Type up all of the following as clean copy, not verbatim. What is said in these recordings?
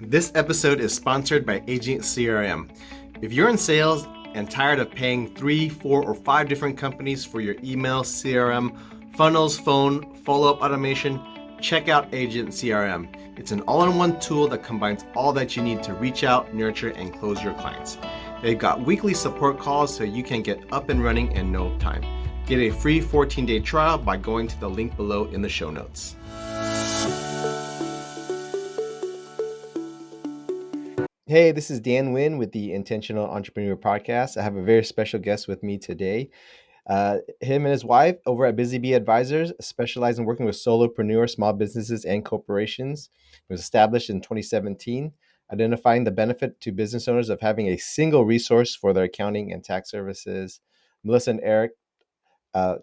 This episode is sponsored by Agent CRM. If you're in sales and tired of paying 3, 4, or 5 different companies for your email, CRM, funnels, phone, follow-up automation, check out Agent CRM. It's an all-in-one tool that combines all that you need to reach out, nurture, and close your clients. They've got weekly support calls so you can get up and running in no time. Get a free 14-day trial by going to the link below in the show notes. Hey, this is Nguyen with the Intentional Entrepreneur Podcast. I have a very special guest with me today. Him and his wife over at Busy Bee Advisors specialize in working with solopreneurs, small businesses, and corporations. It was established in 2017, identifying the benefit to business owners of having a single resource for their accounting and tax services. Melissa and Eric uh,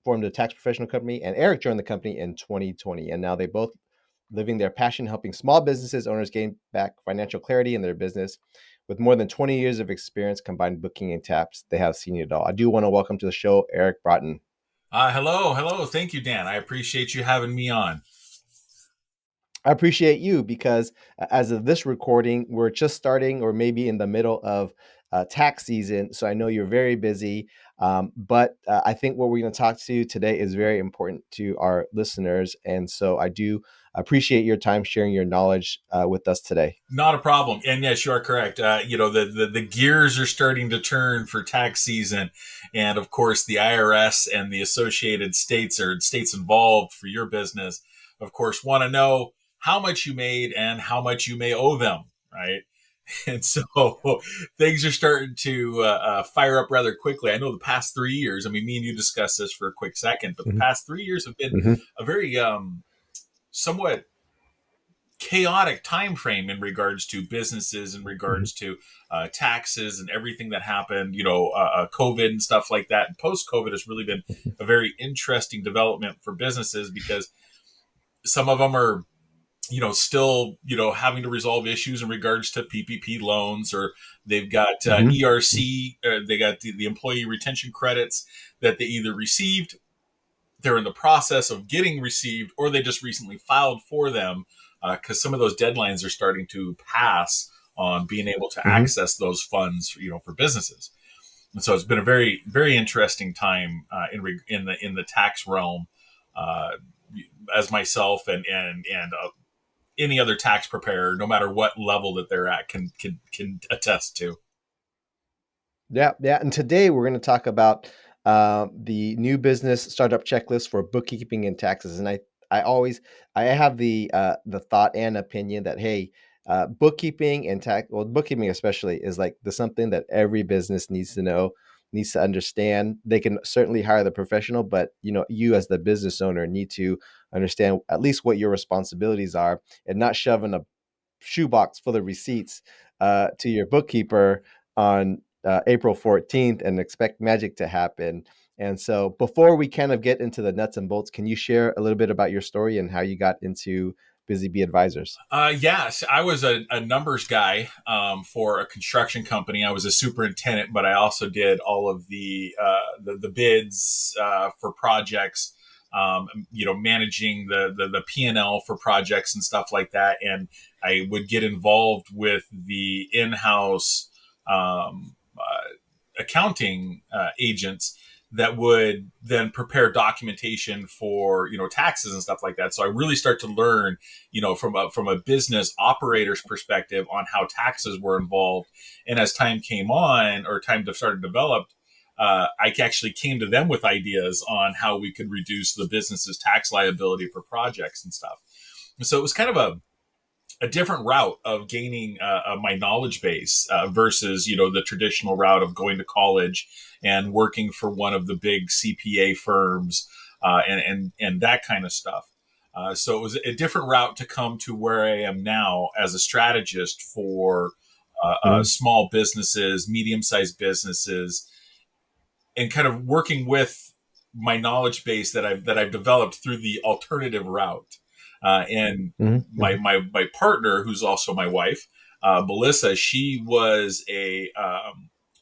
formed a tax professional company, and Eric joined the company in 2020. And now they both living their passion, helping small businesses owners gain back financial clarity in their business. With more than 20 years of experience, combined booking and taps, they have seen it all. I do want to welcome to the show, Eric Broughton. Hello. Thank you, Dan. I appreciate you having me on. I appreciate you because as of this recording, we're just starting or maybe in the middle of tax season. So I know you're very busy, but I think what we're going to talk to today is very important to our listeners. And so I do appreciate your time sharing your knowledge with us today. Not a problem. And yes, you are correct. The gears are starting to turn for tax season. And of course, the IRS and the associated states or states involved for your business, of course, want to know how much you made and how much you may owe them, right? And so things are starting to fire up rather quickly. I know the past 3 years, I mean, me and you discussed this for a quick second, but the past 3 years have been a very somewhat chaotic time frame in regards to businesses, in regards to taxes and everything that happened, COVID and stuff like that. And post-COVID has really been a very interesting development for businesses because some of them are still, having to resolve issues in regards to PPP loans, or they've got ERC, they got the employee retention credits that they either received, they're in the process of getting received, or they just recently filed for them because some of those deadlines are starting to pass on being able to access those funds, for businesses. And so it's been a very, very interesting time in the tax realm, as myself and any other tax preparer, no matter what level that they're at, can attest to. Yeah. And today we're going to talk about the new business startup checklist for bookkeeping and taxes. And I have the thought and opinion that, hey, bookkeeping and bookkeeping especially is like something that every business needs to know, needs to understand. They can certainly hire the professional, but you as the business owner need to understand at least what your responsibilities are and not shoving a shoebox full of receipts to your bookkeeper on April 14th and expect magic to happen. And so before we kind of get into the nuts and bolts, can you share a little bit about your story and how you got into Busy Bee Advisors? Yes, I was a numbers guy for a construction company. I was a superintendent, but I also did all of the bids for projects, managing the P&L for projects and stuff like that. And I would get involved with the in-house accounting agents that would then prepare documentation for, taxes and stuff like that. So I really start to learn, from a business operator's perspective on how taxes were involved. And as time came on, or time started to develop, I actually came to them with ideas on how we could reduce the business's tax liability for projects and stuff. And so it was kind of a different route of gaining my knowledge base versus, the traditional route of going to college and working for one of the big CPA firms and that kind of stuff. So it was a different route to come to where I am now as a strategist for small businesses, medium-sized businesses, and kind of working with my knowledge base that I've developed through the alternative route. My partner, who's also my wife, Melissa, she was a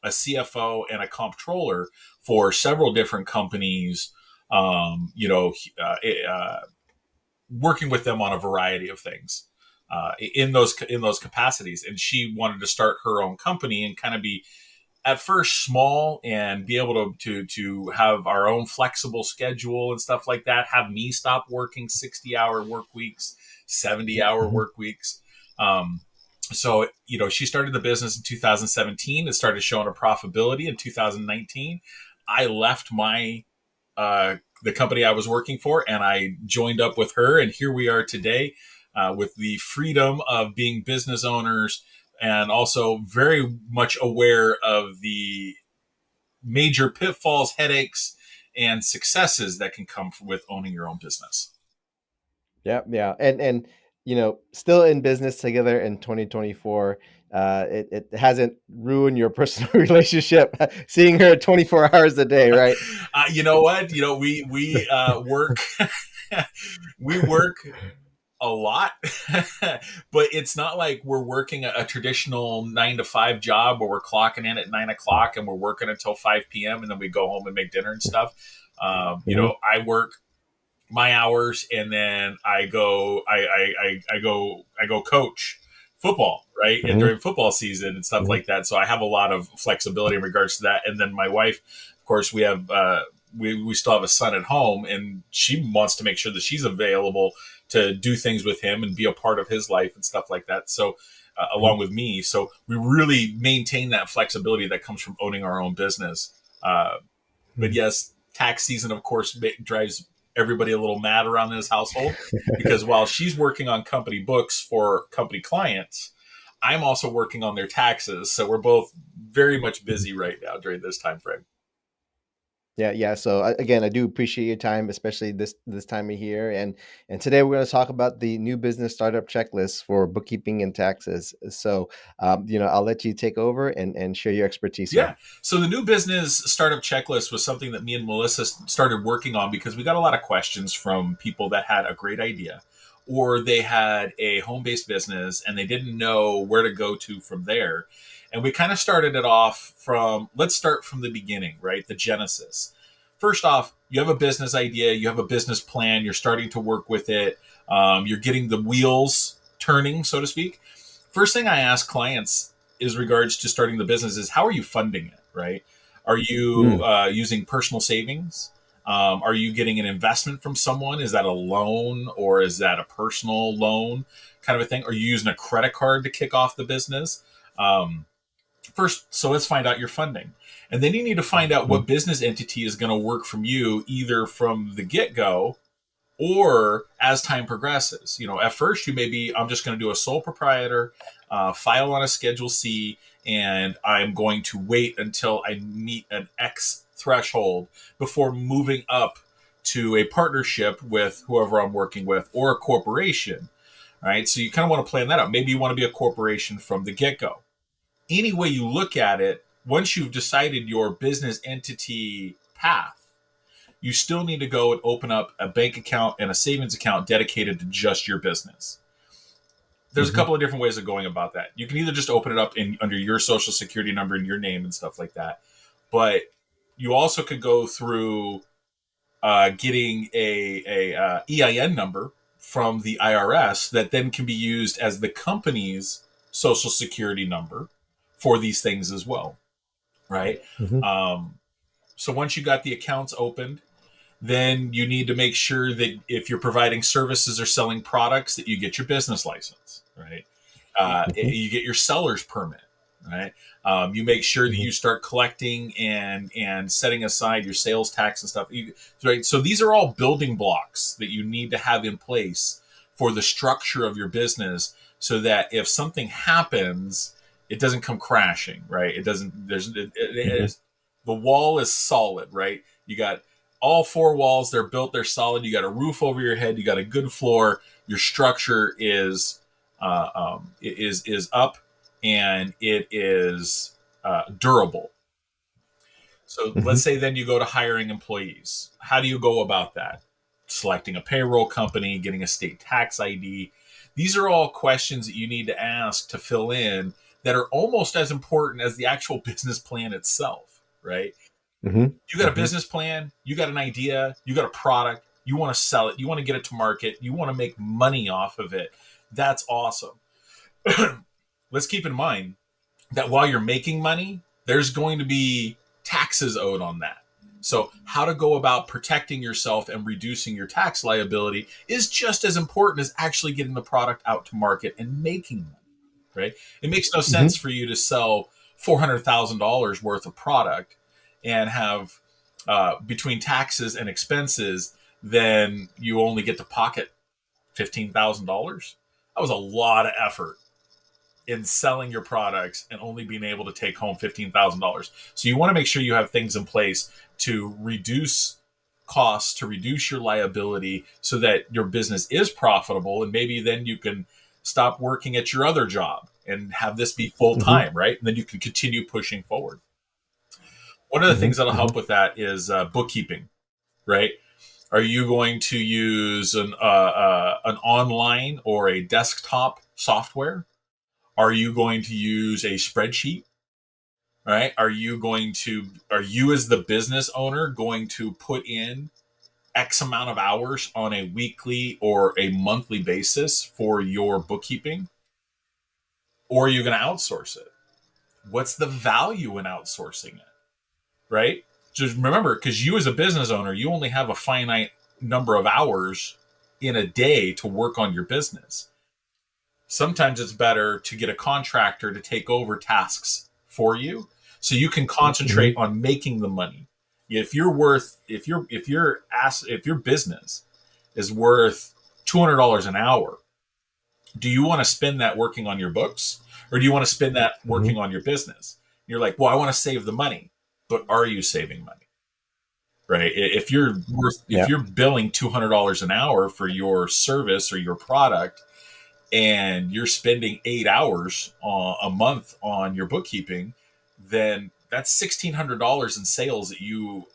CFO and a comptroller for several different companies, working with them on a variety of things. in those capacities. And she wanted to start her own company and kind of be at first small and be able to have our own flexible schedule and stuff like that. Have me stop working 60-hour work weeks, 70-hour Mhm. work weeks. So she started the business in 2017. It started showing a profitability in 2019. I left my the company I was working for, and I joined up with her, and here we are today, with the freedom of being business owners, and also very much aware of the major pitfalls, headaches, and successes that can come with owning your own business. Yeah, yeah, and still in business together in 2024. It hasn't ruined your personal relationship. Seeing her 24 hours a day, right? You know what? We work we work a lot, but it's not like we're working a traditional 9 to 5 job where we're clocking in at 9 o'clock and we're working until 5 p.m. and then we go home and make dinner and stuff. Hmm. I work my hours, and then I go coach football, right, and Hmm. during football season and stuff Hmm. like that. So I have a lot of flexibility in regards to that. And then my wife, of course, we still have a son at home, and she wants to make sure that she's available to do things with him and be a part of his life and stuff like that. So along with me, so we really maintain that flexibility that comes from owning our own business. But yes, tax season, of course, drives everybody a little mad around this household, because while she's working on company books for company clients, I'm also working on their taxes. So we're both very much busy right now during this time frame. Yeah, yeah. So again, I do appreciate your time, especially this time of year. And today we're going to talk about the new business startup checklist for bookkeeping and taxes. So I'll let you take over and share your expertise Yeah. here. So the new business startup checklist was something that me and Melissa started working on because we got a lot of questions from people that had a great idea, or they had a home based business and they didn't know where to go to from there. And we kind of started it off from, let's start from the beginning, right? The genesis. First off, you have a business idea, you have a business plan, you're starting to work with it, you're getting the wheels turning, so to speak. First thing I ask clients is regards to starting the business is, how are you funding it, right? Are you Mm. using personal savings? Are you getting an investment from someone? Is that a loan, or is that a personal loan kind of a thing? Are you using a credit card to kick off the business? Um, First, so let's find out your funding. And then you need to find out what Mhm. business entity is going to work from you, either from the get go or as time progresses. At first you may be, I'm just going to do a sole proprietor, file on a Schedule C, and I'm going to wait until I meet an X threshold before moving up to a partnership with whoever I'm working with, or a corporation. All right. So you kind of want to plan that out. Maybe you want to be a corporation from the get go. Any way you look at it, once you've decided your business entity path, you still need to go and open up a bank account and a savings account dedicated to just your business. There's a Mhm. couple of different ways of going about that. You can either just open it up under your social security number and your name and stuff like that, but you also could go through getting a EIN number from the IRS that then can be used as the company's social security number for these things as well, right? Mhm. Um, so once you got the accounts opened, then you need to make sure that if you're providing services or selling products, that you get your business license, right? Mhm. You get your seller's permit, right? You make sure that Mhm. you start collecting and setting aside your sales tax and stuff, right? So these are all building blocks that you need to have in place for the structure of your business, so that if something happens, it doesn't come crashing, right? It doesn't. It Mhm. is, the wall is solid, right? You got all four walls, they're built, they're solid. You got a roof over your head, you got a good floor. Your structure is up, and it is durable. So let's Mhm. say then you go to hiring employees. How do you go about that? Selecting a payroll company, getting a state tax ID. These are all questions that you need to ask to fill in, that are almost as important as the actual business plan itself, right? Mhm. You got a Mhm. business plan, you got an idea, you got a product, you want to sell it, you want to get it to market, you want to make money off of it. That's awesome. Let's keep in mind that while you're making money, there's going to be taxes owed on that. So, how to go about protecting yourself and reducing your tax liability is just as important as actually getting the product out to market and making money, right? It makes no sense Mhm. for you to sell $400,000 worth of product and have between taxes and expenses, then you only get to pocket $15,000. That was a lot of effort in selling your products and only being able to take home $15,000. So you want to make sure you have things in place to reduce costs, to reduce your liability so that your business is profitable. And maybe then you can stop working at your other job and have this be full Mhm. time, right? And then you can continue pushing forward. One of the things Mhm. that'll help Mhm. with that is bookkeeping, right? Are you going to use an online or a desktop software? Are you going to use a spreadsheet? Right? Are you as the business owner going to put in X amount of hours on a weekly or a monthly basis for your bookkeeping? Or are you going to outsource it? What's the value in outsourcing it? Right? Just remember, because you as a business owner, you only have a finite number of hours in a day to work on your business. Sometimes it's better to get a contractor to take over tasks for you so you can concentrate Mhm. on making the money. If your business is worth $200 an hour, do you want to spend that working on your books, or do you want to spend that working Mhm. on your business? You're like, well, I want to save the money, but are you saving money? Right? If Yeah. you're billing $200 an hour for your service or your product, and you're spending 8 hours a month on your bookkeeping, then that's $1,600 in sales that you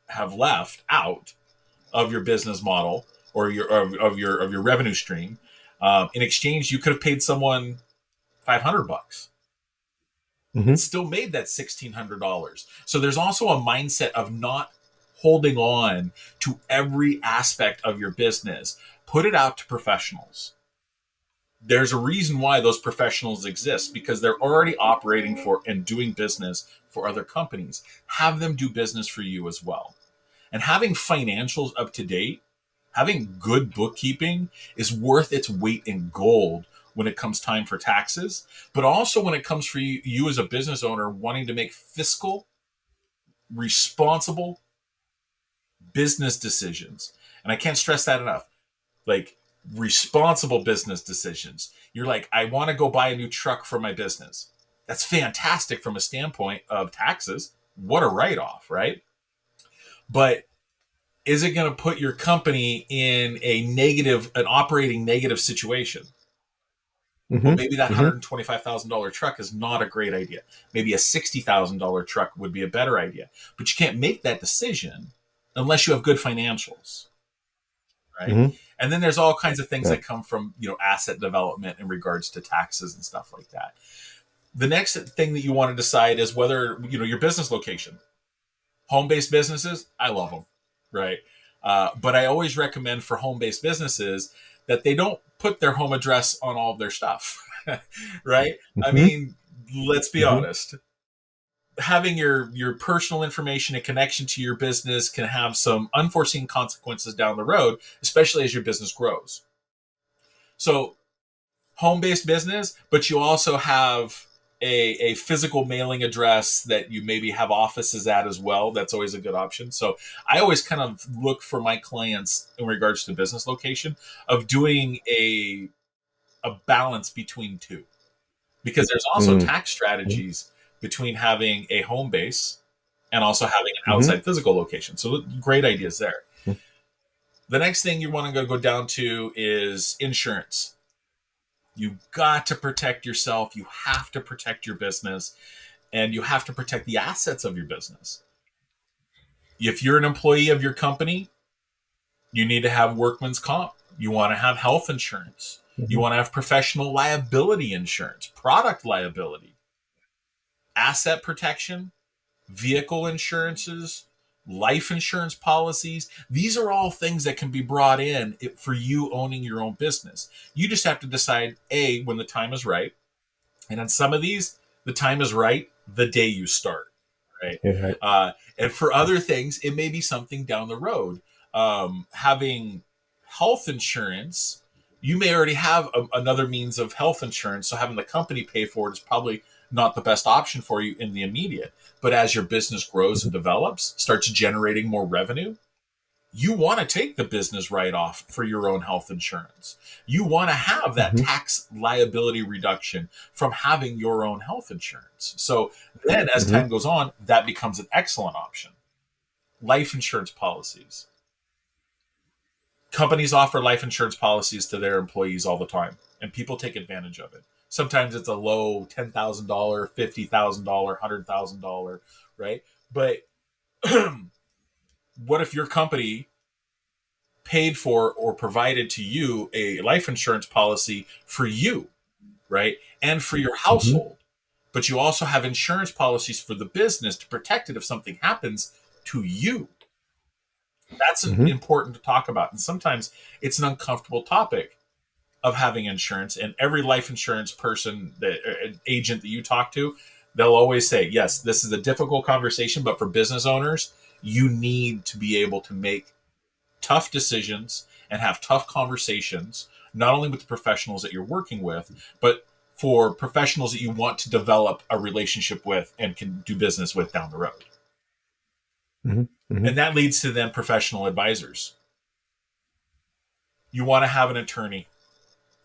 have left out of your business model or of your revenue stream. In exchange, you could have paid someone $500 and Mhm. still made that $1,600. So there's also a mindset of not holding on to every aspect of your business. Put it out to professionals. There's a reason why those professionals exist, because they're already operating for and doing business for other companies. Have them do business for you as well. And having financials up to date, having good bookkeeping is worth its weight in gold when it comes time for taxes, but also when it comes for you as a business owner wanting to make fiscal, responsible business decisions. And I can't stress that enough. Like, responsible business decisions. You're like, I want to go buy a new truck for my business. That's fantastic from a standpoint of taxes. What a write off, right? But is it going to put your company in an operating negative situation? Well, Mhm. maybe that Mhm. $125,000 truck is not a great idea. Maybe a $60,000 truck would be a better idea. But you can't make that decision unless you have good financials, right? Mhm. And then there's all kinds of things Yeah. that come from asset development in regards to taxes and stuff like that. The next thing that you want to decide is whether your business location. Home-based businesses, I love them, right? But I always recommend for home-based businesses that they don't put their home address on all of their stuff, right? I Mhm. mean, let's be Mhm. honest. Having your personal information and connection to your business can have some unforeseen consequences down the road, especially as your business grows. So, home-based business, but you also have a physical mailing address that you maybe have offices at as well. That's always a good option. So I always kind of look for my clients in regards to business location of doing a balance between two, because there's also Mm. tax Mhm. strategies between having a home base and also having an Mhm. outside physical location. So great ideas there. Mhm. The next thing you want to go down to is insurance. You got to protect yourself. You have to protect your business, and you have to protect the assets of your business. If you're an employee of your company, you need to have workman's comp. You want to have health insurance. You Mhm. want to have professional liability insurance, product liability, asset protection, vehicle insurances, life insurance policies. These are all things that can be brought in for you owning your own business. You just have to decide, A, when the time is right. And on some of these, the time is right the day you start, right? Yeah, right. And for other things, it may be something down the road. Having health insurance, you may already have another means of health insurance. So having the company pay for it is probably not the best option for you in the immediate. But as your business grows and develops, starts generating more revenue, you want to take the business write off for your own health insurance. You want to have that Mhm, tax liability reduction from having your own health insurance. So then, as mhm, time goes on, that becomes an excellent option. Life insurance policies. Companies offer life insurance policies to their employees all the time, and people take advantage of it. Sometimes it's a low $10,000, $50,000, $100,000, right? But what if your company paid for or provided to you a life insurance policy for you, right? And for your mhm, household. But you also have insurance policies for the business to protect it if something happens to you. That's mhm, important to talk about. And sometimes it's an uncomfortable topic of having insurance. And every life insurance person, agent that you talk to, they'll always say, yes, this is a difficult conversation, but for business owners, you need to be able to make tough decisions and have tough conversations, not only with the professionals that you're working with, but for professionals that you want to develop a relationship with and can do business with down the road. mhm, mhm, And that leads to then professional advisors. You want to have an attorney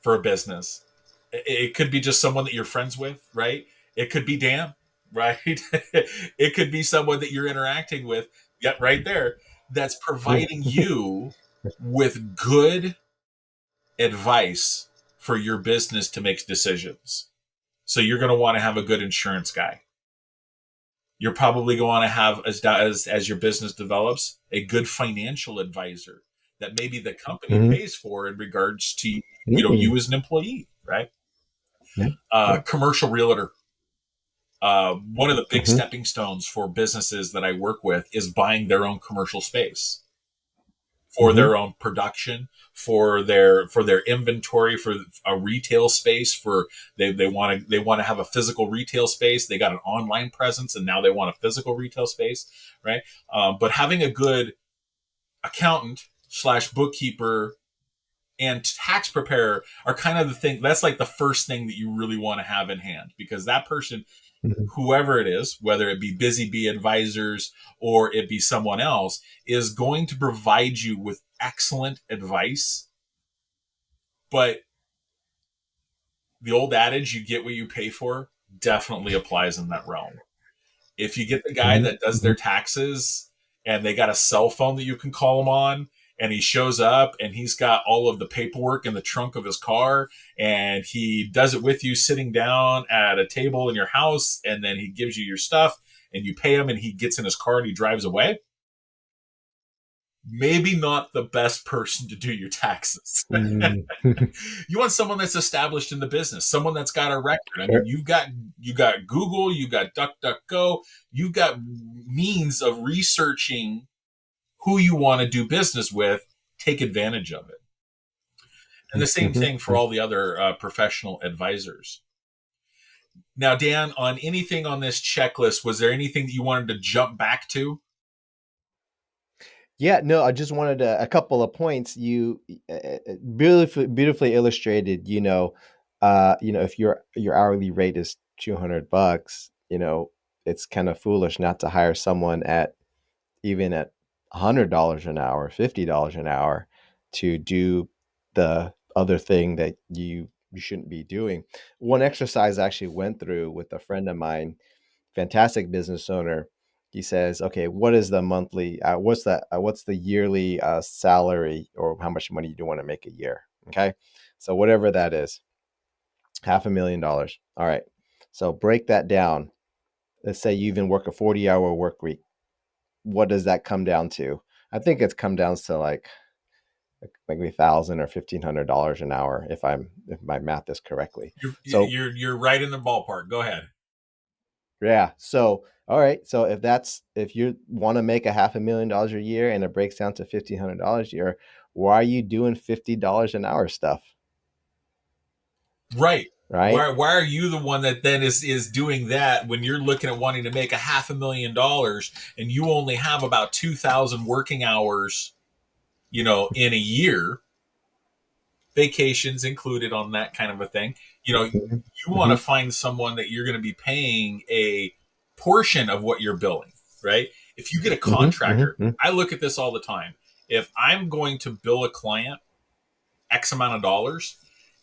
for a business. It could be just someone that you're friends with, right? It could be Dan, right? It could be someone that you're interacting with, yet right there, that's yeah, providing you with good advice for your business to make decisions. So you're going to want to have a good insurance guy. You're probably going to have, as your business develops, a good financial advisor that maybe the company mhm, pays for in regards to mm, you as an employee, right? yeah, yeah, Commercial realtor. One of the big mhm, stepping stones for businesses that I work with is buying their own commercial space for mhm, their own production, for their inventory, for a retail space. For they want to have a physical retail space. They got an online presence, and now they want a physical retail space, right? But having a good accountant slash bookkeeper and tax preparer are kind of the thing. That's like the first thing that you really want to have in hand, because that person, mhm, whoever it is, whether it be Busy Bee Advisors or it be someone else, is going to provide you with excellent advice. But the old adage, you get what you pay for, definitely applies in that realm. If you get the guy mhm, that does their mhm, taxes and they got a cell phone that you can call him on, and he shows up and he's got all of the paperwork in the trunk of his car, and he does it with you sitting down at a table in your house, and then he gives you your stuff and you pay him and he gets in his car and he drives away, maybe not the best person to do your taxes. mm. You want someone that's established in the business, someone that's got a record. I mean, Sure. you got Google, you got DuckDuckGo, you've got means of researching who you want to do business with. Take advantage of it. And the same Mhm, thing for mhm. all the other professional advisors. Now, Dan, on anything on this checklist, was there anything that you wanted to jump back to? Yeah, no, I just wanted a couple of points. You beautifully illustrated, if your hourly rate is $200, it's kind of foolish not to hire someone at even at $100 an hour, $50 an hour to do the other thing that you shouldn't be doing. One exercise I actually went through with a friend of mine, fantastic business owner. He says, "Okay, what is the monthly? What's the yearly salary, or how much money you do want to make a year?" Okay, so whatever that is, $500,000. All right, so break that down. Let's say you even work a 40-hour work week. What does that come down to? I think it's come down to like maybe 1,000 or $1,500 an hour if my math is correctly. You're So you're, you're right in the ballpark. Go ahead. Yeah. So, all right. So if you want to make a $500,000 a year and it breaks down to $1,500 a year, why are you doing $50 an hour stuff? Right. Right. Why are you the one that then is doing that when you're looking at wanting to make a $500,000 and you only have about 2,000 working hours, in a year, vacations included on that kind of a thing. Hmm. You want to Hmm. find someone that you're going to be paying a portion of what you're billing, right? If you get a Hmm. Hmm. contractor, I look at this all the time. If I'm going to bill a client X amount of dollars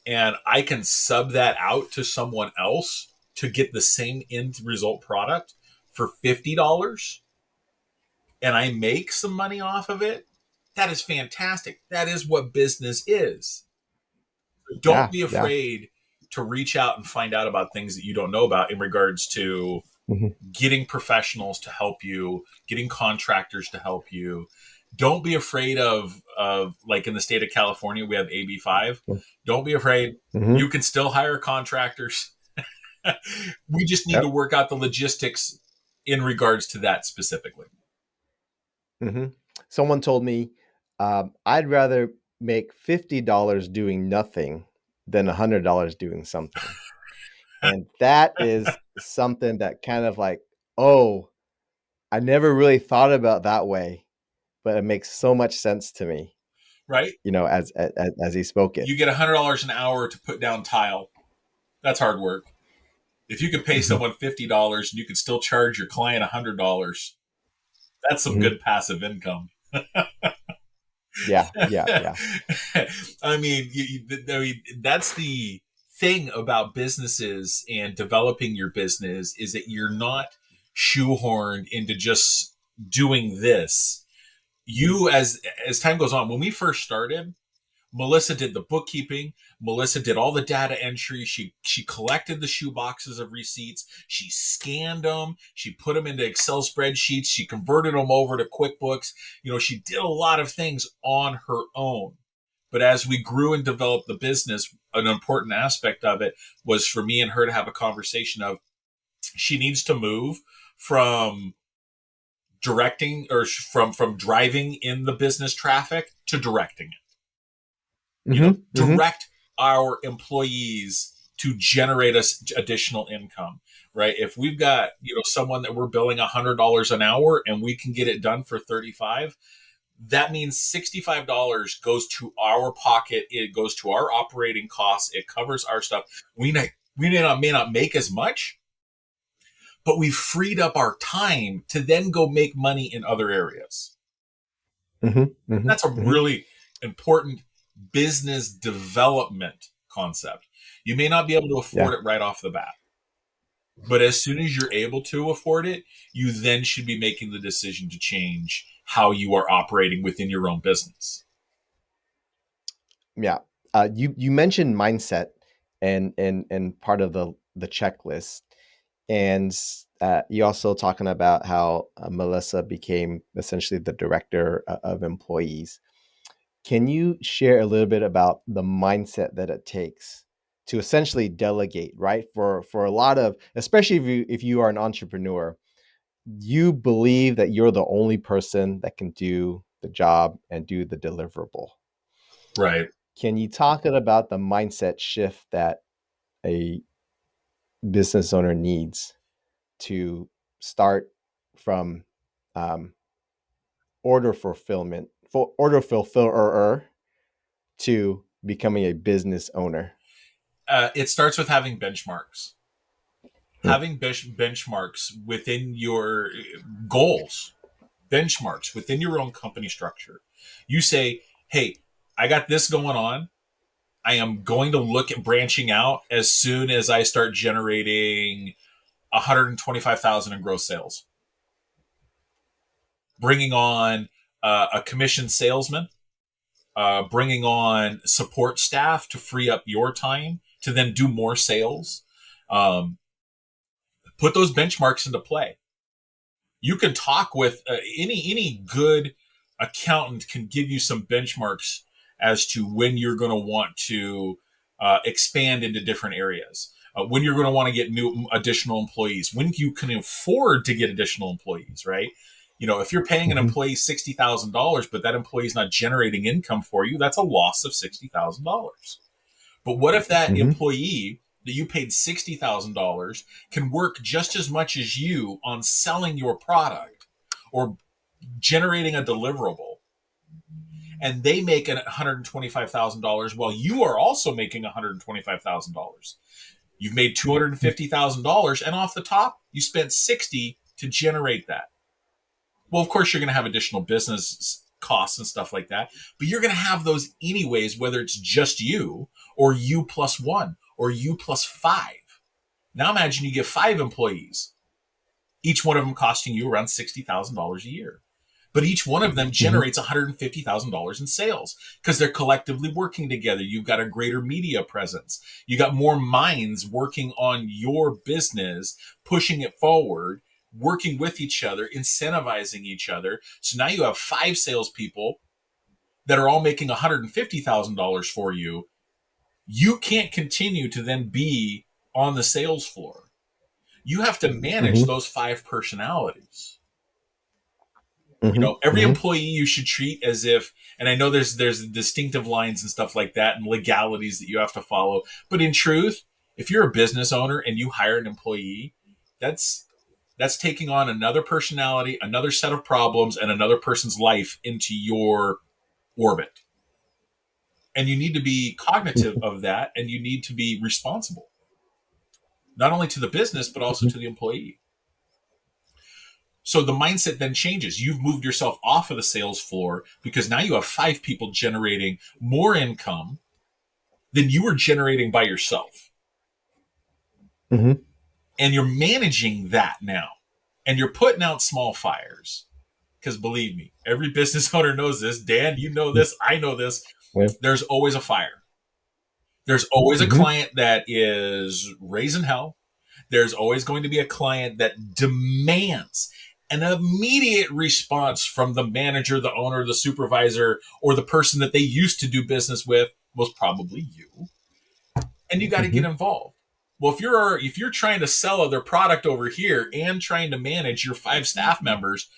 and I can sub that out to someone else to get the same end result product for $50 and I make some money off of it, that is fantastic. That is what business is. Don't Yeah. be Yeah. afraid to reach out and find out about things that you don't know about in regards to Hmm. getting professionals to help you, getting contractors to help you. Don't be afraid of like in the state of California, we have AB5. Don't be afraid. Hmm. You can still hire contractors. We just need to Yep. work out the logistics in regards to that specifically. Hmm. Someone told me I'd rather make $50 doing nothing than $100 doing something. And that is something that kind of like, oh, I never really thought about that way, but it makes so much sense to me, Right? as he spoke it. You get $100 an hour to put down tile. That's hard work. If you could pay Hmm. someone $50 and you could still charge your client $100, that's some Hmm. good passive income. Yeah, yeah, yeah. I mean, that's the thing about businesses and developing your business is that you're not shoehorned into just doing this. You, as time goes on, when we first started, Melissa did the bookkeeping. Melissa did all the data entry. She collected the shoe boxes of receipts. She scanned them. She put them into Excel spreadsheets. She converted them over to QuickBooks. She did a lot of things on her own. But as we grew and developed the business, an important aspect of it was for me and her to have a conversation of she needs to move from directing or from driving in the business traffic to directing it. Hmm. Hmm. Direct our employees to generate us additional income, right? If we've got, someone that we're billing $100 an hour and we can get it done for 35, that means $65 goes to our pocket. It goes to our operating costs. It covers our stuff. We may not make as much, but we've freed up our time to then go make money in other areas. Hmm. Hmm. That's a Hmm. really important business development concept. You may not be able to Yeah. afford it right off the bat, but as soon as you're able to afford it, you then should be making the decision to change how you are operating within your own business. Yeah. You mentioned mindset and part of the checklist, and you also talking about how Melissa became essentially the director of employees. Can you share a little bit about the mindset that it takes to essentially delegate, right? For a lot of, especially if you are an entrepreneur, you believe that you're the only person that can do the job and do the deliverable. Right. Can you talk about the mindset shift that a business owner needs to start from um, order fulfiller to becoming a business owner? It starts with having benchmarks. Hmm. Having benchmarks within your goals, benchmarks within your own company structure. You say, hey, I got this going on. I am going to look at branching out as soon as I start generating 125,000 in gross sales. Bringing on a commissioned salesman, bringing on support staff to free up your time to then do more sales. Um, put those benchmarks into play. You can talk with any good accountant can give you some benchmarks as to when you're going to want to expand into different areas. When you're going to want to get new additional employees, when you can afford to get additional employees, right? If you're paying an Mhm. employee $60,000, but that employee is not generating income for you, that's a loss of $60,000. But what if that Mhm. employee that you paid $60,000 can work just as much as you on selling your product or generating a deliverable, and they make $125,000 while you are also making $125,000? You've made $250,000, and off the top, you spent 60 to generate that. Well, of course, you're going to have additional business costs and stuff like that, but you're going to have those anyways, whether it's just you or you plus one or you plus five. Now imagine you get 5 employees, each one of them costing you around $60,000 a year. But each one of them Mhm. generates $150,000 in sales because they're collectively working together. You've got a greater media presence. You got more minds working on your business, pushing it forward, working with each other, incentivizing each other. So now you have 5 salespeople that are all making $150,000 for you. You can't continue to then be on the sales floor. You have to manage Mhm. those 5 personalities. Mhm. Every Mhm. employee you should treat as if, and I know there's distinctive lines and stuff like that and legalities that you have to follow, but in truth, if you're a business owner and you hire an employee, that's that's taking on another personality, another set of problems, and another person's life into your orbit. And you need to be cognitive Mhm. of that, and you need to be responsible, not only to the business but also Mhm. to the employee. So the mindset then changes. You've moved yourself off of the sales floor because now you have 5 people generating more income than you were generating by yourself. Mhm. And you're managing that now. And you're putting out small fires. Because believe me, every business owner knows this. Dan, you know Mhm. this. I know this. Yeah. There's always a fire. There's always a Mhm. client that is raising hell. There's always going to be a client that demands an immediate response from the manager, the owner, the supervisor, or the person that they used to do business with, most probably you. And you got to get Mhm. involved. Well, if you're trying to sell other product over here and trying to manage your 5 staff members,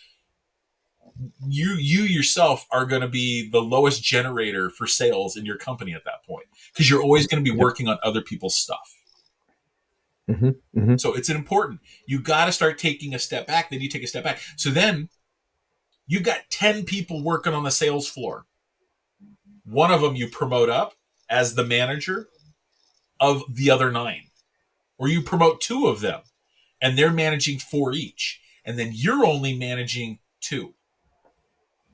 you yourself are going to be the lowest generator for sales in your company at that point because you're always going to be Yep. working on other people's stuff. Mhm. Mhm. So it's important. You got to start taking a step back. Then you take a step back. So then you've got 10 people working on the sales floor. One of them you promote up as the manager of the other 9, or you promote 2 of them and they're managing 4 each. And then you're only managing 2.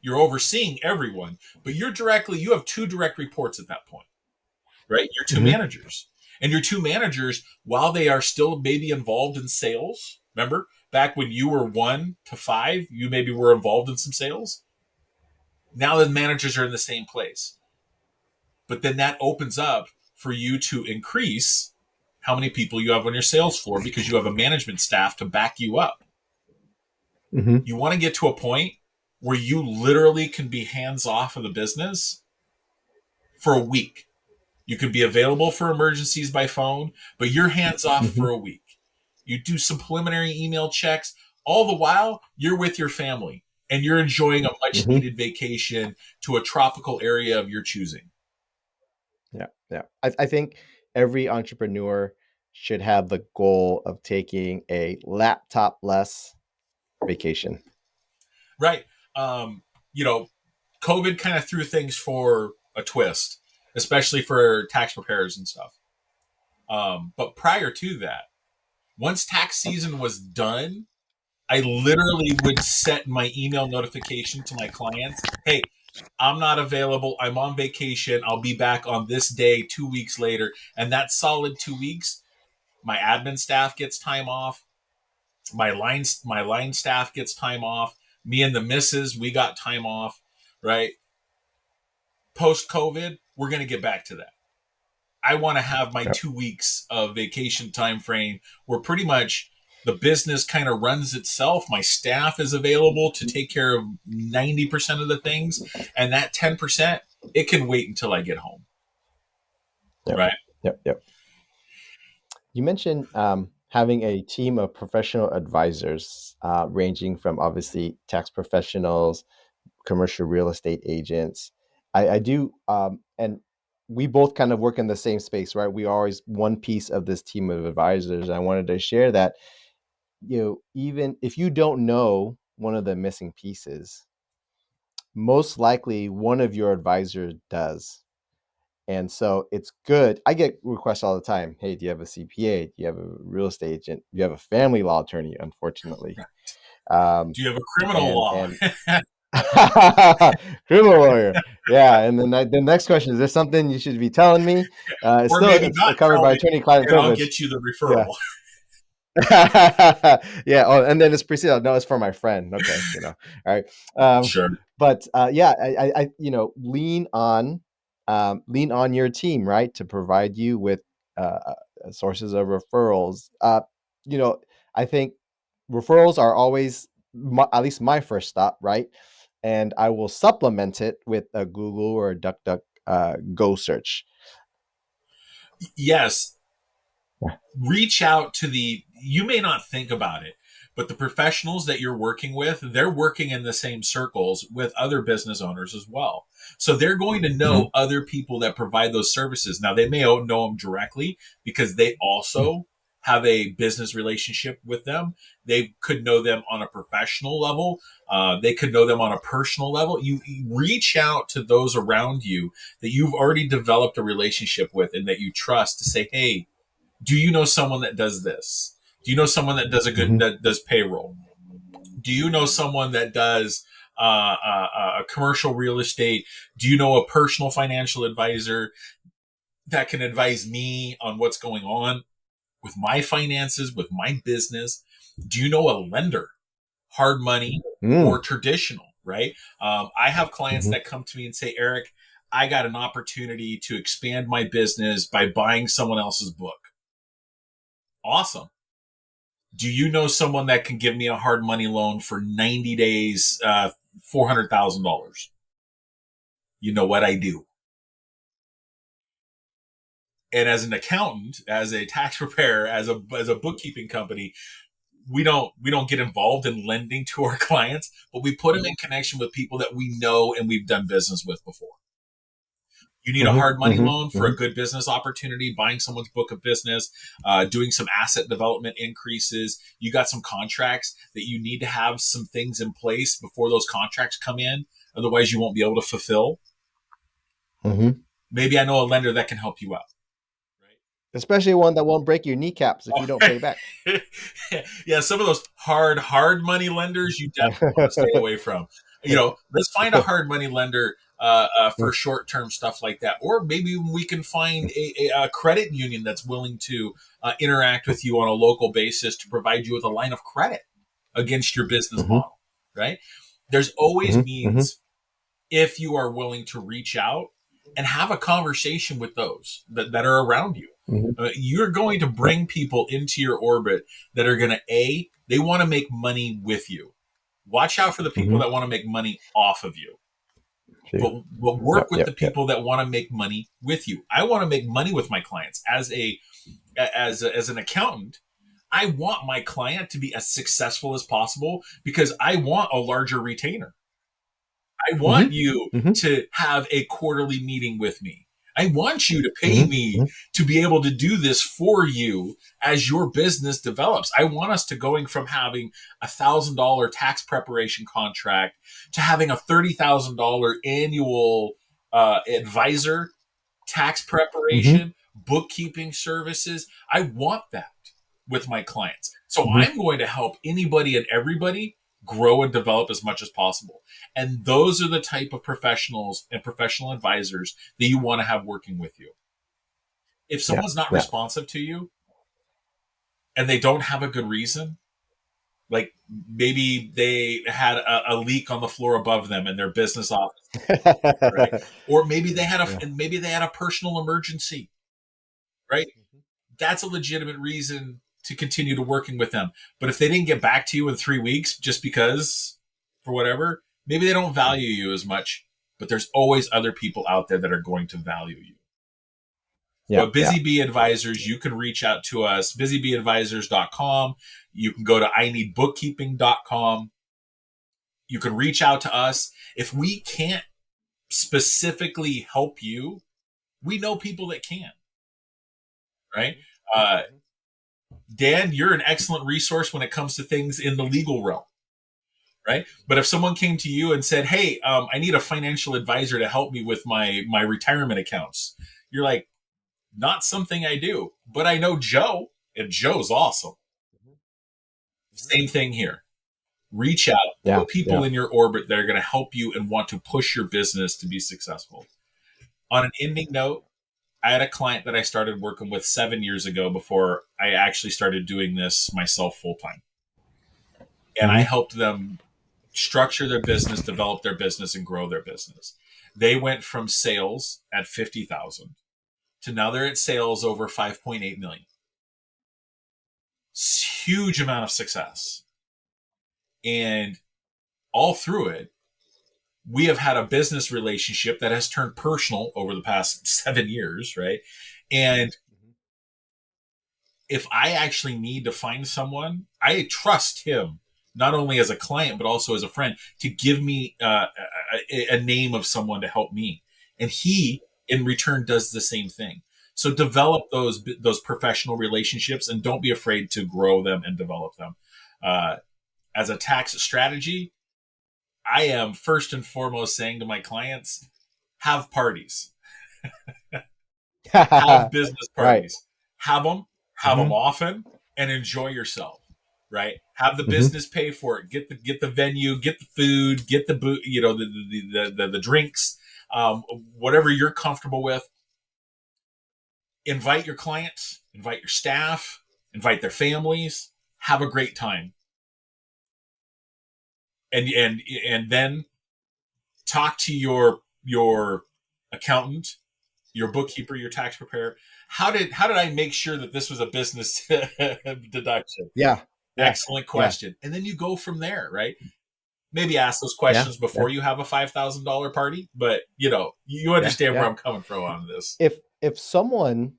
You're overseeing everyone, but you have 2 direct reports at that point, right? Your two Mhm. managers. And your 2 managers, while they are still maybe involved in sales, remember back when you were 1 to 5, you maybe were involved in some sales. Now the managers are in the same place. But then that opens up for you to increase how many people you have on your sales floor because you have a management staff to back you up. Mhm. You want to get to a point where you literally can be hands off of the business for a week. You could be available for emergencies by phone, but you're hands off for Mhm. a week. You do some preliminary email checks. All the while, you're with your family and you're enjoying a much Mhm. needed vacation to a tropical area of your choosing. Yeah. Yeah. I think every entrepreneur should have the goal of taking a laptop less vacation. Right. Um, you know, COVID kind of threw things for a twist, especially for tax preparers and stuff. But prior to that, once tax season was done, I literally would set my email notification to my clients. Hey, I'm not available. I'm on vacation. I'll be back on this day 2 weeks later. And that solid 2 weeks, my admin staff gets time off. My line staff gets time off. Me and the missus, we got time off, right? Post COVID, we're gonna get back to that. I want to have my Yep. 2 weeks of vacation time frame where pretty much the business kind of runs itself. My staff is available to take care of 90% of the things, and that 10%, it can wait until I get home, Yep. right? Yep. Yep. You mentioned having a team of professional advisors, ranging from obviously tax professionals, commercial real estate agents. I do, and we both kind of work in the same space, right? We are always one piece of this team of advisors. I wanted to share that, even if you don't know one of the missing pieces, most likely one of your advisors does. And so it's good. I get requests all the time. Hey, do you have a CPA? Do you have a real estate agent? Do you have a family law attorney? Unfortunately, um, Do you have a criminal law? and criminal lawyer. Yeah, and then the next question is: there something you should be telling me? It's Or still maybe it's not covered tell by me, attorney-client and I'll privilege. get you the Yeah. referral. Yeah. Oh, and then it's Priscilla. No, it's for my friend. Okay. All right. Um, Sure. but yeah, lean on your team, right, to provide you with sources of referrals. You know, I think referrals are always at least my first stop, right? And I will supplement it with a Google or a DuckDuck Go search. Yes, reach out to you may not think about it, but the professionals that you're working with, they're working in the same circles with other business owners as well, so they're going to know Mhm. other people that provide those services. Now they may know them directly because they also have a business relationship with them. They could know them on a professional level. They could know them on a personal level. You reach out to those around you that you've already developed a relationship with and that you trust to say, hey, do you know someone that does this? Do you know someone that does Mhm. that does payroll? Do you know someone that does commercial real estate? Do you know a personal financial advisor that can advise me on what's going on with my finances, with my business? Do you know a lender, hard money or Mm. traditional? Right. I have clients Mhm. that come to me and say, Eric, I got an opportunity to expand my business by buying someone else's book. Awesome. Do you know someone that can give me a hard money loan for 90 days, $400,000? You know what I do. And as an accountant, as a tax preparer, as a bookkeeping company, we don't get involved in lending to our clients, but we put them in connection with people that we know and we've done business with before. You need a Mhm. hard money Mhm. loan for a Mhm. good business opportunity, buying someone's book of business, doing some asset development increases. You got some contracts that you need to have some things in place before those contracts come in. Otherwise, you won't be able to fulfill. Mhm. Maybe I know a lender that can help you out. Right? Especially one that won't break your kneecaps if you don't Oh, pay back. yeah, some of those hard money lenders you definitely want to stay away from. Let's find a hard money lender for short term stuff like that, or maybe we can find a credit union that's willing to interact with you on a local basis to provide you with a line of credit against your business Mhm. model. Right? There's always Mhm. Mhm. means if you are willing to reach out and have a conversation with those that are around you. Mhm. You're going to Yep. bring people into your orbit that are going to, they want to make money with you. Watch out for the people Mhm. that want to make money off of you, See. but work Yep. with the Yep. Yep. people that want to make money with you. I want to make money with my clients as an accountant. I want my client to be as successful as possible because I want a larger retainer. I want Mhm. you Mhm. to have a quarterly meeting with me. I want you to pay Mhm. me Mhm. to be able to do this for you as your business develops. I want us to going from having $1,000 tax preparation contract to having a $30,000 annual advisor, tax Mhm. preparation, bookkeeping services. I want that with my clients. So Mhm. I'm going to help anybody and everybody grow and develop as much as possible. And those are the type of professionals and professional advisors that you want to have working with you. If Yeah. someone's not Yeah. responsive to you and they don't have a good reason, like maybe they had a leak on the floor above them in their business office, right? Or Yeah. maybe they had a personal emergency, right? That's a legitimate reason to continue to working with them. But if they didn't get back to you in 3 weeks just because for whatever, maybe they don't value you as much. But there's always other people out there that are going to value you. So Yeah. at Yeah. Busy Bee Advisors, you can reach out to us, busybeeadvisors.com. You can go to ineedbookkeeping.com. You can reach out to us. If we can't specifically help you, we know people that can, right? Mhm. Uh, Mhm. Dan, you're an excellent resource when it comes to things in the legal realm, right? But if someone came to you and said, "Hey, I need a financial advisor to help me with my retirement accounts," you're like, "Not something I do, but I know Joe, and Joe's awesome." Mhm. Mhm. Same thing here. Reach out, Yeah. put people Yeah. in your orbit that are going to help you and want to push your business to be successful. On an ending note, I had a client that I started working with 7 years ago before I actually started doing this myself full time. And I Mhm. helped them structure their business, develop their business, and grow their business. They went from sales at 50,000 to now they're at sales over 5.8 million. Huge amount of success. And all through it, we have had a business relationship that has turned personal over the past 7 years, right? And Mhm. if I actually need to find someone, I trust him not only as a client but also as a friend to give me a name of someone to help me, and he in return does the same thing. So develop those professional relationships and don't be afraid to grow them and develop them. Uh, as a tax strategy, I am first and foremost saying to my clients, have parties, have business Right. parties, have them Mhm. often, and enjoy yourself. Right? Have the Mhm. business pay for it. Get the venue, get the food, get the boot. You know the drinks, whatever you're comfortable with. Invite your clients, invite your staff, invite their families. Have a great time, and then talk to your accountant, your bookkeeper, your tax preparer. How did I make sure that this was a business deduction? Yeah. Yeah. Excellent Yeah. question. And then you go from there, right? Maybe ask those Yeah. questions Yeah. before you have a $5,000 party, but you Yeah. understand where Yeah. I'm coming from on this. If someone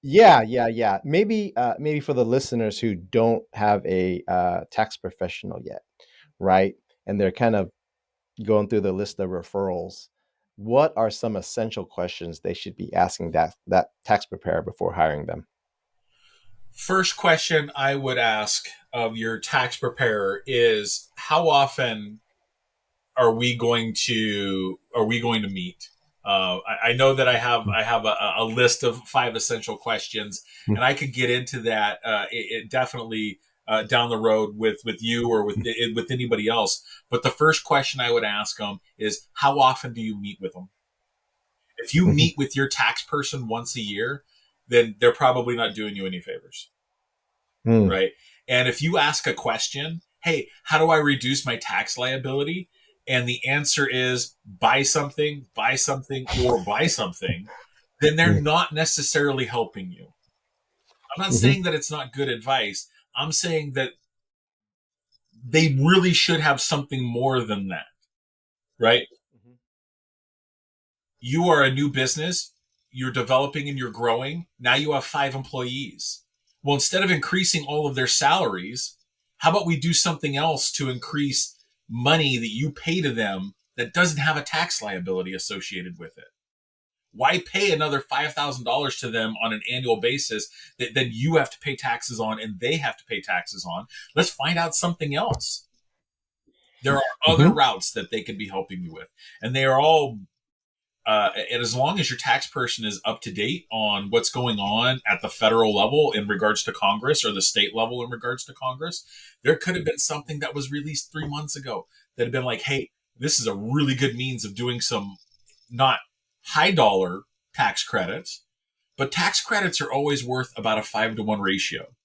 Yeah, yeah, yeah. Maybe for the listeners who don't have a tax professional yet, right? And they're kind of going through the list of referrals. What are some essential questions they should be asking that tax preparer before hiring them? First question I would ask of your tax preparer is how often are we going to meet? I know that I have a list of five essential questions, and I could get into that it definitely down the road with you or with anybody else. But the first question I would ask them is how often do you meet with them? If you Mhm. meet with your tax person once a year, then they're probably not doing you any favors, Mm, right? And if you ask a question, hey, how do I reduce my tax liability? And the answer is buy something, or buy something, then they're mm, not necessarily helping you. I'm not mhm, saying that it's not good advice. I'm saying that they really should have something more than that, right? mhm, You are a new business, you're developing and you're growing. Now you have 5 employees. Well, instead of increasing all of their salaries, how about we do something else to increase money that you pay to them that doesn't have a tax liability associated with it? Why pay another $5,000 to them on an annual basis that then you have to pay taxes on and they have to pay taxes on? Let's find out something else. There are other mhm, routes that they could be helping you with, and they are all and as long as your tax person is up to date on what's going on at the federal level in regards to Congress or the state level in regards to Congress, there could have been something that was released 3 months ago that had been like, hey, this is a really good means of doing some not high dollar tax credits, but tax credits are always worth about a 5-to-1 ratio,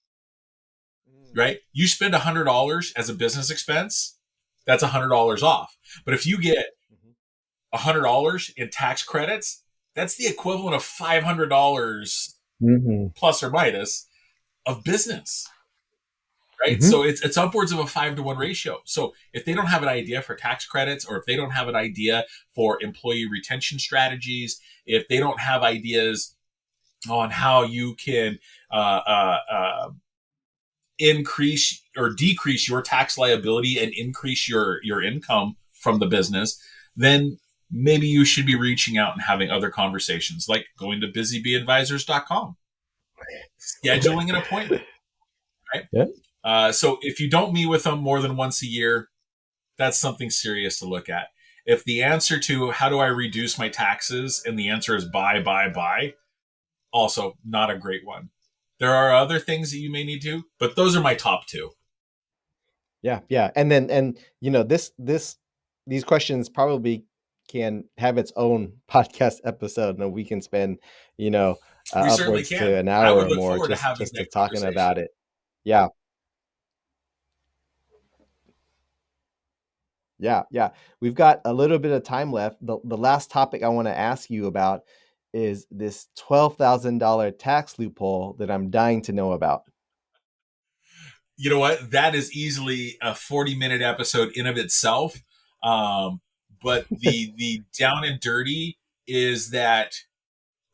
mm, right? You spend $100 as a business expense, that's $100 off. But if you get mhm. $100 in tax credits, that's the equivalent of $500 Mhm. plus or minus of business. right? Hmm. So it's upwards of a 5-to-1 ratio. So if they don't have an idea for tax credits, or if they don't have an idea for employee retention strategies, if they don't have ideas on how you can uh, uh, uh, increase or decrease your tax liability and increase your income from the business, then maybe you should be reaching out and having other conversations, like going to busybeeadvisors.com, scheduling an appointment, right? Yeah. So if you don't meet with them more than once a year, that's something serious to look at. If the answer to how do I reduce my taxes and the answer is buy, also not a great one. There are other things that you may need to, but those are my top two. Yeah, yeah, and then and this these questions probably can have its own podcast episode, and we can spend We certainly upwards to can. an I hour would or look more forward to just having to that talking about conversation. it. Yeah, yeah, yeah. We've got a little bit of time left. The last topic I want to ask you about is this $12,000 tax loophole that I'm dying to know about. You know what? That is easily a 40-minute episode in of itself. Um, but the down and dirty is that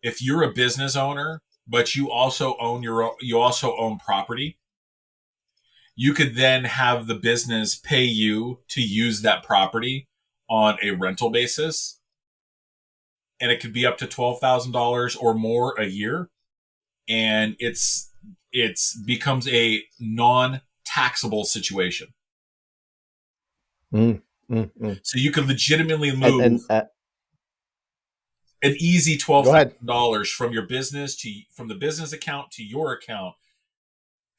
if you're a business owner, but you also own property, you could then have the business pay you to use that property on a rental basis, and it could be up to $12,000 or more a year, and it's becomes a non taxable situation. Mm, mm, mm. So you could legitimately And move an easy twelve go ahead. thousand dollars from your business to from the business account to your account.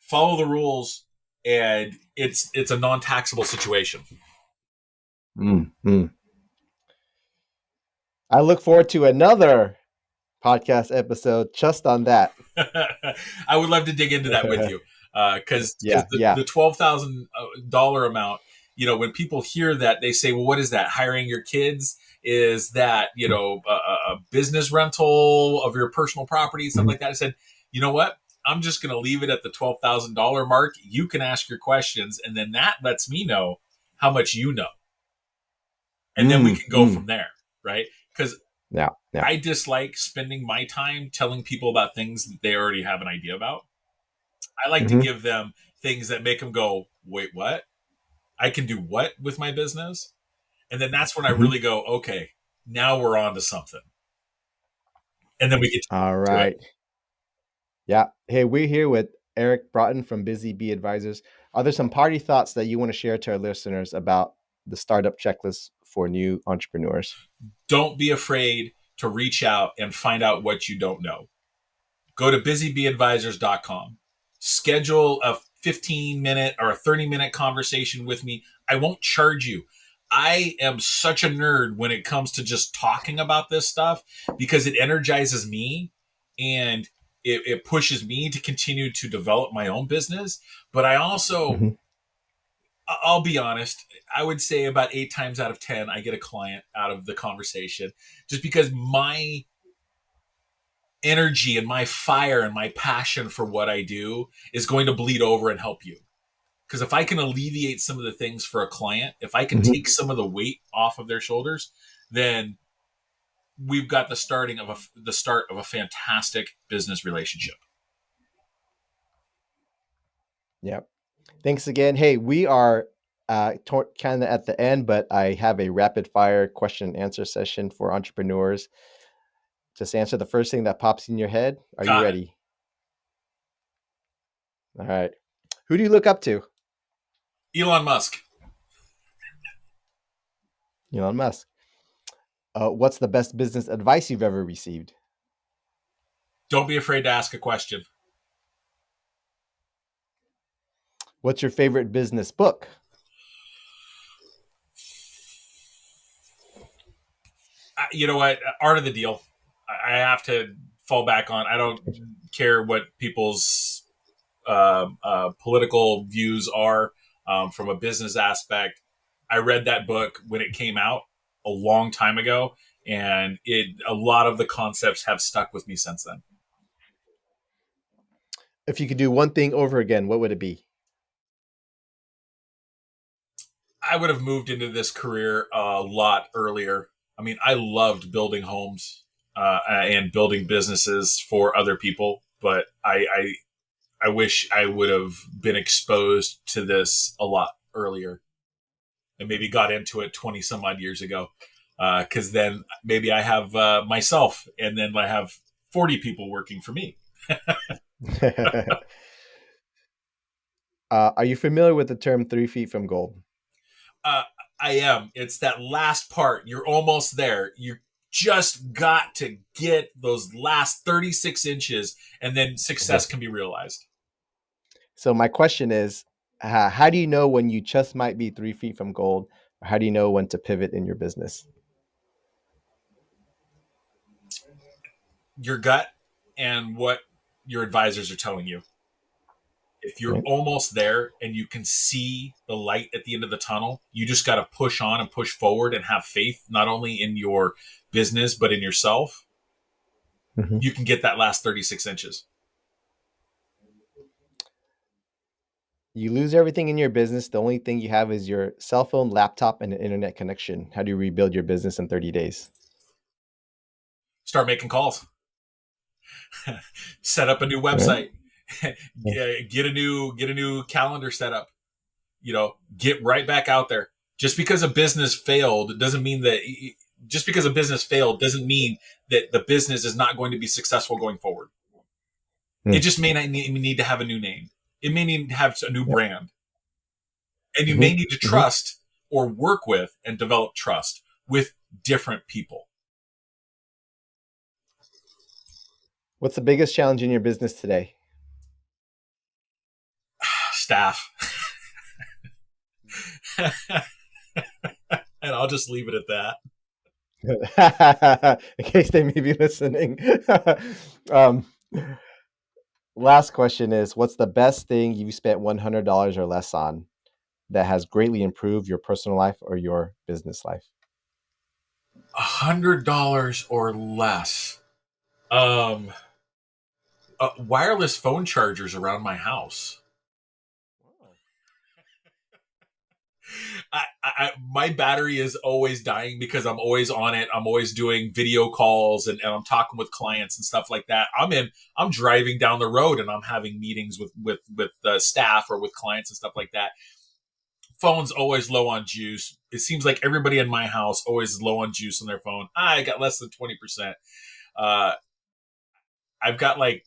Follow the rules, and it's a non taxable situation. Mm, mm. I look forward to another podcast episode just on that. I would love to dig into that with you, because Yeah, yeah. the $12,000 amount, when people hear that, they say, well, what is that? Hiring your kids? Is that a business rental of your personal property, something Mhm, like that? I said, you know what? I'm just going to leave it at the $12,000 mark. You can ask your questions, and then that lets me know how much you know, and then we mm, can go mm. from there, right? Because Yeah, yeah. I dislike spending my time telling people about things that they already have an idea about. I like to Mhm, give them things that make them go, wait, what? I can do what with my business? And then that's when I mhm. really go, okay, now we're on to something. And then we get All to it. right. Yeah. Hey, we're here with Eric Broughton from Busy Bee Advisors. Are there some party thoughts that you want to share to our listeners about the startup checklist for new entrepreneurs? Don't be afraid to reach out and find out what you don't know. Go to busybeeadvisors.com. Schedule a 15-minute or a 30-minute conversation with me. I won't charge you. I am such a nerd when it comes to just talking about this stuff because it energizes me, and it pushes me to continue to develop my own business. But I also, Mhm, I'll be honest, I would say about 8 times out of 10, I get a client out of the conversation just because my energy and my fire and my passion for what I do is going to bleed over and help you. Because if I can alleviate some of the things for a client, if I can mhm. take some of the weight off of their shoulders, then we've got the start of a fantastic business relationship. Yep. Thanks again. Hey, we are kind of at the end, but I have a rapid fire question and answer session for entrepreneurs. Just answer the first thing that pops in your head. Are you Got it. ready? All right. Who do you look up to? Elon Musk. Elon Musk. What's the best business advice you've ever received? Don't be afraid to ask a question. What's your favorite business book? You know what? Art of the deal. I have to fall back on. I don't care what people's political views are from a business aspect. I read that book when it came out a long time ago, and a lot of the concepts have stuck with me since then. If you could do one thing over again, what would it be? I would have moved into this career a lot earlier. I mean, I loved building homes and building businesses for other people, but I wish I would have been exposed to this a lot earlier and maybe got into it 20 some odd years ago. Because then maybe I have myself and then I have 40 people working for me. Are you familiar with the term 3 feet from gold? Uh, I am. It's that last part. You're almost there. You just got to get those last 36 inches, and then success can be realized. So my question is, how do you know when you just might be 3 feet from gold? Or how do you know when to pivot in your business? Your gut and what your advisors are telling you. If you're Right? almost there and you can see the light at the end of the tunnel, you just got to push on and push forward and have faith, not only in your business, but in yourself. Mhm. You can get that last 36 inches. You lose everything in your business. The only thing you have is your cell phone, laptop, and an internet connection. How do you rebuild your business in 30 days? Start making calls, set up a new Right? website, get a new calendar set up. Get right back out there. Just because a business failed doesn't mean that just because a business failed doesn't mean that the business is not going to be successful going forward. It Mm. just may not need to have a new name. It may need to have a new Yep. brand. And you Hmm. may need to Hmm. trust or work with and develop trust with different people. What's the biggest challenge in your business today? Staff. And I'll just leave it at that. In case they may be listening. um, Last question is, what's the best thing you've spent $100 or less on that has greatly improved your personal life or your business life? $100 or less. Um, Wireless phone chargers around my house. My battery is always dying because I'm always on it. I'm always doing video calls and I'm talking with clients and stuff like that. I'm driving down the road and I'm having meetings with staff or with clients and stuff like that. Phone's always low on juice. It seems like everybody in my house always is low on juice on their phone. I got less than 20%. Uh, I've got like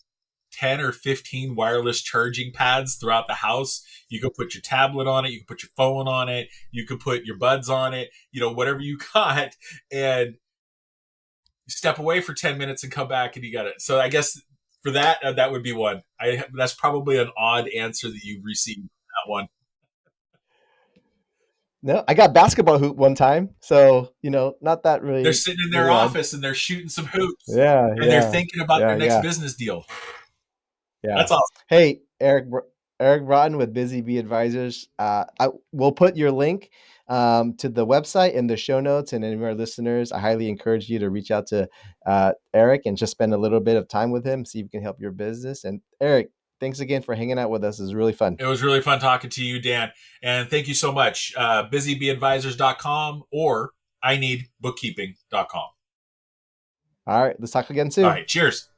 10 or 15 wireless charging pads throughout the house. You can put your tablet on it, you can put your phone on it, you can put your buds on it, whatever you got, and step away for 10 minutes and come back and you got it. So I guess for that, that would be one. That's probably an odd answer that you've received that one. No, I got basketball hoop one time, so not that They're really sitting in their really odd. office and they're shooting some hoops Yeah, and they're yeah, thinking about yeah, their next yeah, business deal. yeah. That's awesome. Hey, Eric Broughton with Busy Bee Advisors. I will put your link to the website in the show notes, and any of our listeners, I highly encourage you to reach out to Eric and just spend a little bit of time with him, see if you can help your business. And Eric, thanks again for hanging out with us. It was really fun. It was really fun talking to you, Dan. And thank you so much. Busybeeadvisors.com or I need bookkeeping.com. All right, let's talk again All soon. right. Cheers.